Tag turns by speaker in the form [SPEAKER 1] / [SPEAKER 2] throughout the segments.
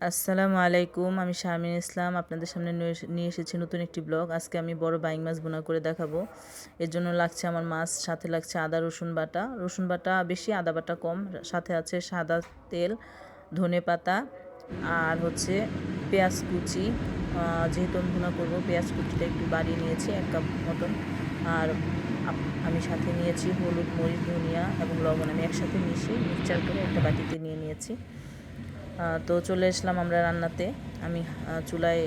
[SPEAKER 1] আসসালামু আলাইকুম। আমি শারমিন ইসলাম আপনাদের সামনে নিয়ে এসেছি নতুন একটি ব্লগ। আজকে আমি বড় বাইং মাছ ভুনা করে দেখাবো। এর জন্য লাগছে আমার মাছ, সাথে লাগছে আদা রসুন বাটা। রসুন বাটা বেশি, আদা বাটা কম। সাথে আছে সাদা তেল, ধনেপাতা আর হচ্ছে পেঁয়াজ কুচি। যেহেতু আমি ভুনা করবো, পেঁয়াজ কুচিটা একটু বাড়িয়ে নিয়েছি 1 কাপ মতন। আর আমি সাথে নিয়েছি হলুদ, মরিচ, ধনিয়া এবং লবণ। আমি একসাথে মিশিয়ে মিক্সচার করে একটা বাটিতে নিয়ে নিয়েছি। তো চলে আসলাম আমরা রান্নাতে। আমি চুলায়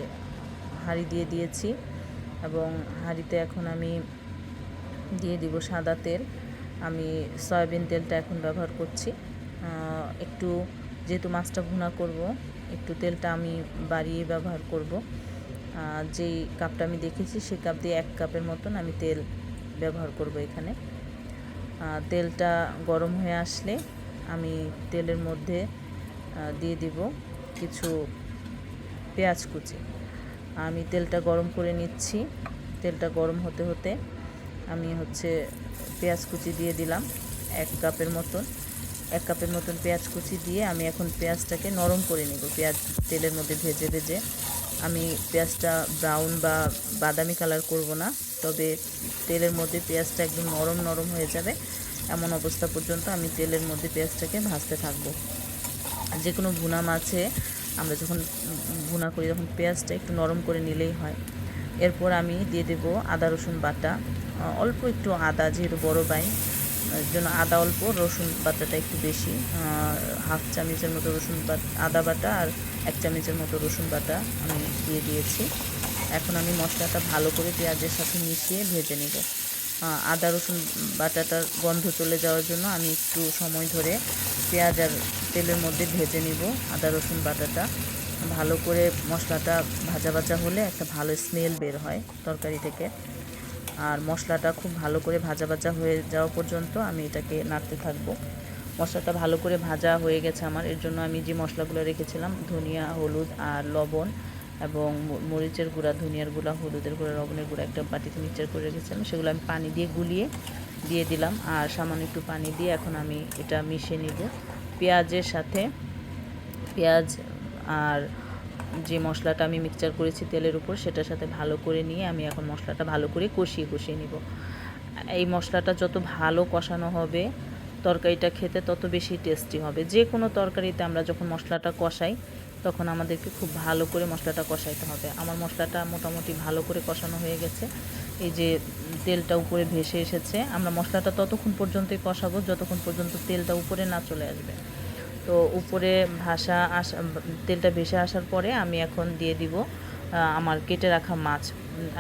[SPEAKER 1] হাঁড়ি দিয়ে দিয়েছি এবং হাঁড়িতে এখন আমি দিয়ে দিব সাদা তেল। আমি সয়াবিন তেলটা এখন ব্যবহার করছি। একটু যেহেতু মাছটা ভুনা করব, একটু তেলটা আমি বাড়িয়ে ব্যবহার করব। যেই কাপটা আমি দেখেছি সেই কাপ দিয়ে 1 কাপের মতন আমি তেল ব্যবহার করব এখানে। তেলটা গরম হয়ে আসলে আমি তেলের মধ্যে দিয়ে দিব কিছু পেঁয়াজ কুচি। আমি তেলটা গরম করে নিচ্ছি। তেলটা গরম হতে হতে আমি পেঁয়াজ কুচি দিয়ে দিলাম 1 কাপের মতন। 1 কাপের মতন পেঁয়াজ কুচি দিয়ে আমি এখন পেঁয়াজটাকে নরম করে নেব। পেঁয়াজ তেলের মধ্যে ভেজে ভেজে আমি পেঁয়াজটা ব্রাউন বা বাদামি কালার করব না, তবে তেলের মধ্যে পেঁয়াজটা একদম নরম নরম হয়ে যাবে এমন অবস্থা পর্যন্ত আমি তেলের মধ্যে পেঁয়াজটাকে ভাজতে থাকবো। যে কোনো ভুনা মাছে আমরা যখন ভুনা করি তখন পেঁয়াজটা একটু নরম করে নিলেই হয়। এরপর আমি দিয়ে দেব আদা রসুন বাটা। অল্প একটু আদা, যেহেতু বড় বাইং এর জন্য আদা অল্প, রসুন বাটাটা একটু বেশি। 1/2 চামচের মতো আদা বাটা আর 1 চামচের মতো রসুন বাটা আমি দিয়ে দিয়েছি। এখন আমি মশলাটা ভালো করে পেঁয়াজের সাথে মিশিয়ে ভেজে নেব। আদা রসুন বাটাটার গন্ধ চলে যাওয়ার জন্য আমি একটু সময় ধরে পেঁয়াজ আর তেলের মধ্যে ভেজে নিব আদা রসুন বাটাটা। ভালো করে মশলাটা ভাজা ভাজা হলে একটা ভালো স্মেল বের হয় তরকারি থেকে। আর মশলাটা খুব ভালো করে ভাজা ভাজা হয়ে যাওয়া পর্যন্ত আমি এটাকে নাড়তে থাকবো। মশলাটা ভালো করে ভাজা হয়ে গেছে আমার। এর জন্য আমি যে মশলাগুলো রেখেছিলাম, ধনিয়া, হলুদ আর লবণ এবং মরিচের গুঁড়া, ধনিয়ার গুঁড়া, হলুদের গুঁড়া, লবণের গুঁড়া একটা বাটিতে মিক্সচার করে রেখেছিলাম, সেগুলো আমি পানি দিয়ে গুলিয়ে দিয়ে দিলাম। আর সামান্য একটু পানি দিয়ে এখন আমি এটা মিশিয়ে নিব পেঁয়াজের সাথে। পেঁয়াজ আর যে মশলাটা আমি মিক্সচার করেছি তেলের উপর, সেটার সাথে ভালো করে নিয়ে আমি এখন মশলাটা ভালো করে কষিয়ে নিব। এই মশলাটা যত ভালো কষানো হবে তরকারিটা খেতে তত বেশি টেস্টি হবে। যে কোনো তরকারিতে আমরা যখন মশলাটা কষাই তখন আমাদেরকে খুব ভালো করে মশলাটা কষাইতে হবে। আমার মশলাটা মোটামুটি ভালো করে কষানো হয়ে গেছে। এই যে তেলটা উপরে ভেসে এসেছে, আমরা মশলাটা ততক্ষণ পর্যন্তই কষাবো যতক্ষণ পর্যন্ত তেলটা উপরে না চলে আসবে। তো উপরে তেলটা ভেসে আসার পরে আমি এখন দিয়ে দিব আমার কেটে রাখা মাছ।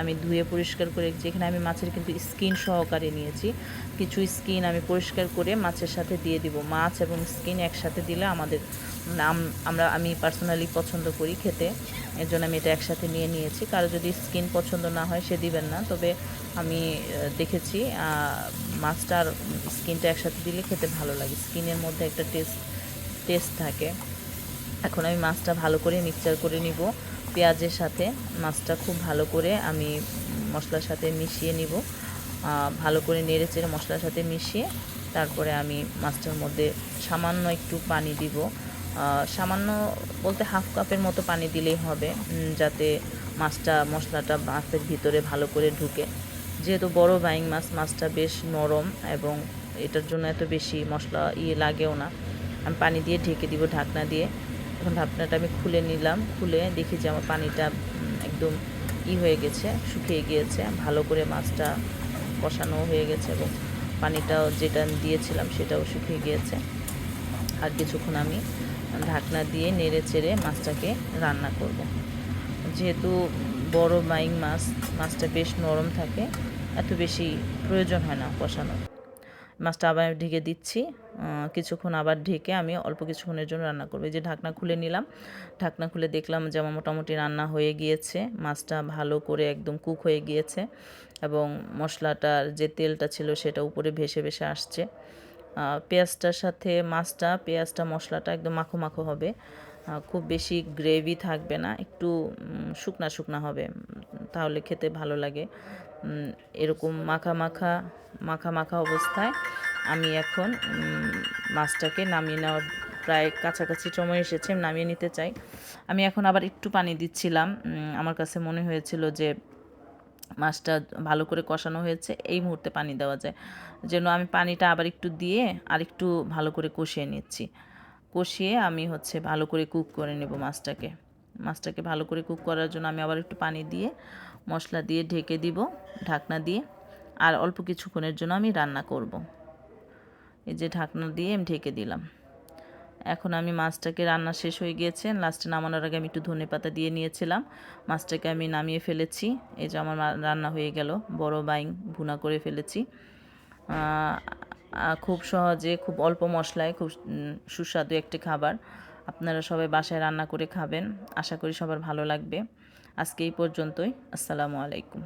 [SPEAKER 1] আমি ধুয়ে পরিষ্কার করে, যেখানে আমি মাছের কিন্তু স্কিন সহকারে নিয়েছি, কিছু স্কিন আমি পরিষ্কার করে মাছের সাথে দিয়ে দিব। মাছ এবং স্কিন একসাথে দিলে আমি পার্সোনালি পছন্দ করি খেতে, এর জন্য আমি এটা একসাথে নিয়ে নিয়েছি। কারো যদি স্কিন পছন্দ না হয় সে দিবেন না, তবে আমি দেখেছি মাছটার স্কিনটা একসাথে দিলে খেতে ভালো লাগে, স্কিনের মধ্যে একটা টেস্ট থাকে। এখন আমি মাছটা ভালো করে মিক্সচার করে নিব পেঁয়াজের সাথে। মাছটা খুব ভালো করে আমি মশলার সাথে মিশিয়ে নিব। ভালো করে নেড়ে চেড়ে মশলার সাথে মিশিয়ে তারপরে আমি মাছটার মধ্যে সামান্য একটু পানি দিব। সামান্য বলতে 1/2 কাপের মতো পানি দিলেই হবে, যাতে মশলাটা মাছের ভিতরে ভালো করে ঢুকে। যেহেতু বড় বাইং মাছটা বেশ নরম এবং এটার জন্য এত বেশি মশলা লাগেও না। আমি পানি দিয়ে ঢেকে দিব ঢাকনা দিয়ে। এখন ঢাকনাটা আমি খুলে নিলাম, খুলে দেখি যে আমার পানিটা একদম হয়ে গেছে, শুকিয়ে গিয়েছে। ভালো করে মাছটা কষানো হয়ে গেছে এবং পানিটাও যেটা দিয়েছিলাম সেটাও শুকিয়ে গিয়েছে। আর কিছুক্ষণ আমি ঢাকনা দিয়ে নেড়ে চেড়ে মাছটাকে রান্না করব। যেহেতু বড় বাইং মাছটা বেশ নরম থাকে, এত বেশি প্রয়োজন হয় না কষানো। মাছটা আবার ঢেকে দিচ্ছি। কিছুক্ষণ আবার ঢেকে আমি অল্প কিছুক্ষণের জন্য রান্না করব। এই যে ঢাকনা খুলে নিলাম, ঢাকনা খুলে দেখলাম যে আমার মোটামুটি রান্না হয়ে গিয়েছে। মাছটা ভালো করে একদম কুক হয়ে গিয়েছে এবং মশলাটার যে তেলটা ছিল সেটা উপরে ভেসে ভেসে আসছে। পেঁয়াজটার সাথে পেঁয়াজটা মশলাটা একদম মাখো মাখো হবে, খুব বেশি গ্রেভি থাকবে না, একটু শুকনা শুকনা হবে, তাহলে খেতে ভালো লাগে। এরকম মাখা মাখা অবস্থায় আমি এখন মাছটাকে নামিয়ে নেওয়ার প্রায় কাছাকাছি সময় এসেছে, নামিয়ে নিতে চাই। আমি এখন আবার একটু পানি দিচ্ছিলাম। আমার কাছে মনে হয়েছিল যে মাছটা ভালো করে কষানো হয়েছে, এই মুহূর্তে পানি দেওয়া যায়। যেন আমি পানিটা আবার একটু দিয়ে আর একটু ভালো করে কষিয়ে নিচ্ছি। কষিয়ে আমি ভালো করে কুক করে নেব মাছটাকে ভালো করে কুক করার জন্য আমি আবার একটু পানি দিয়ে মশলা দিয়ে ঢেকে দিব, ঢাকনা দিয়ে। আর অল্প কিছুক্ষণের জন্য আমি রান্না করব। এই যে ঢাকনা দিয়ে আমি ঢেকে দিলাম। এখন আমি মাছটাকে রান্না শেষ হয়ে গিয়েছে, লাস্টে নামানোর আগে আমি একটু ধনেপাতা দিয়ে নিয়েছিলাম। মাছটাকে আমি নামিয়ে ফেলেছি। এই যে আমার রান্না হয়ে গেল, বড় বাইং ভুনা করে ফেলেছি। খুব সহজে, খুব অল্প মশলায় খুব সুস্বাদু একটি খাবার। আপনারা সবাই বাসায় রান্না করে খাবেন, আশা করি সবার ভালো লাগবে। আজকে এই পর্যন্তই। আসসালামু আলাইকুম।